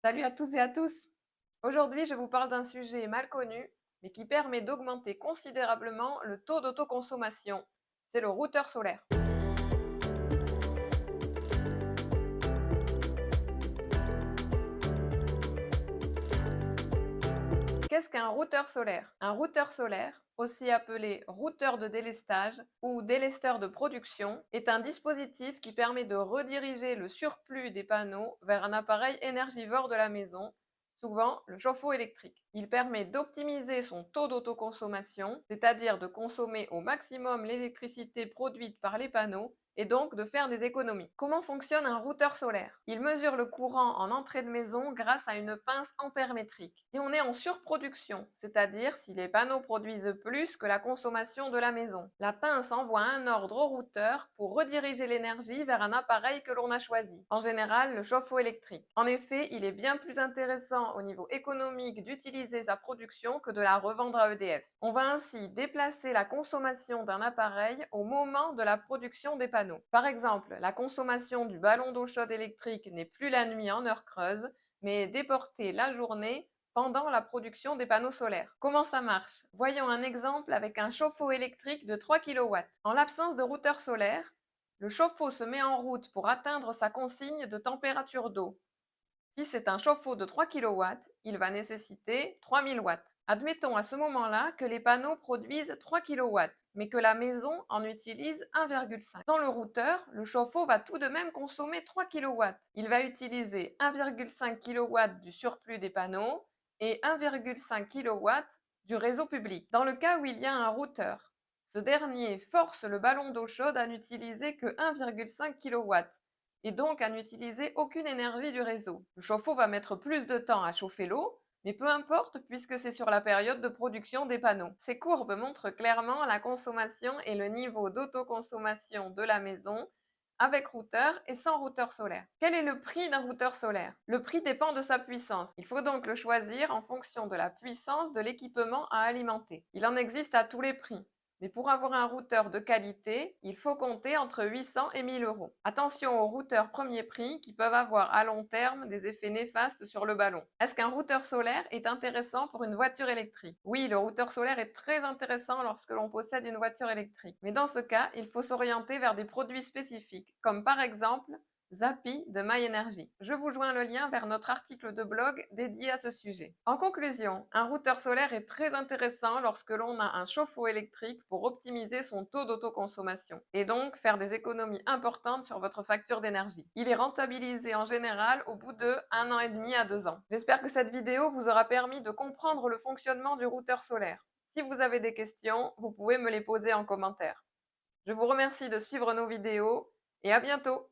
Salut à toutes et à tous! Aujourd'hui, je vous parle d'un sujet mal connu, mais qui permet d'augmenter considérablement le taux d'autoconsommation. C'est le routeur solaire. Qu'est-ce qu'un routeur solaire? Un routeur solaire, aussi appelé routeur de délestage ou délesteur de production, est un dispositif qui permet de rediriger le surplus des panneaux vers un appareil énergivore de la maison, souvent le chauffe-eau électrique. Il permet d'optimiser son taux d'autoconsommation, c'est-à-dire de consommer au maximum l'électricité produite par les panneaux et donc de faire des économies. Comment fonctionne un routeur solaire? Il mesure le courant en entrée de maison grâce à une pince ampère-métrique. Si on est en surproduction, c'est-à-dire si les panneaux produisent plus que la consommation de la maison, la pince envoie un ordre au routeur pour rediriger l'énergie vers un appareil que l'on a choisi, en général le chauffe-eau électrique. En effet, il est bien plus intéressant au niveau économique d'utiliser sa production que de la revendre à EDF. On va ainsi déplacer la consommation d'un appareil au moment de la production des panneaux. Par exemple, la consommation du ballon d'eau chaude électrique n'est plus la nuit en heure creuse, mais est déportée la journée pendant la production des panneaux solaires. Comment ça marche? Voyons un exemple avec un chauffe-eau électrique de 3 kW. En l'absence de routeur solaire, le chauffe-eau se met en route pour atteindre sa consigne de température d'eau. Si c'est un chauffe-eau de 3 kW, il va nécessiter 3000 watts. Admettons à ce moment-là que les panneaux produisent 3 kW, mais que la maison en utilise 1,5. Sans le routeur, le chauffe-eau va tout de même consommer 3 kW. Il va utiliser 1,5 kW du surplus des panneaux et 1,5 kW du réseau public. Dans le cas où il y a un routeur, ce dernier force le ballon d'eau chaude à n'utiliser que 1,5 kW et donc à n'utiliser aucune énergie du réseau. Le chauffe-eau va mettre plus de temps à chauffer l'eau, mais peu importe puisque c'est sur la période de production des panneaux. Ces courbes montrent clairement la consommation et le niveau d'autoconsommation de la maison avec routeur et sans routeur solaire. Quel est le prix d'un routeur solaire? Le prix dépend de sa puissance. Il faut donc le choisir en fonction de la puissance de l'équipement à alimenter. Il en existe à tous les prix. Mais pour avoir un routeur de qualité, il faut compter entre 800 et 1000 euros. Attention aux routeurs premier prix qui peuvent avoir à long terme des effets néfastes sur le ballon. Est-ce qu'un routeur solaire est intéressant pour une voiture électrique? Oui, le routeur solaire est très intéressant lorsque l'on possède une voiture électrique. Mais dans ce cas, il faut s'orienter vers des produits spécifiques, comme par exemple Zappi de MyEnergy. Je vous joins le lien vers notre article de blog dédié à ce sujet. En conclusion, un routeur solaire est très intéressant lorsque l'on a un chauffe-eau électrique pour optimiser son taux d'autoconsommation et donc faire des économies importantes sur votre facture d'énergie. Il est rentabilisé en général au bout de 1 an et demi à 2 ans. J'espère que cette vidéo vous aura permis de comprendre le fonctionnement du routeur solaire. Si vous avez des questions, vous pouvez me les poser en commentaire. Je vous remercie de suivre nos vidéos et à bientôt!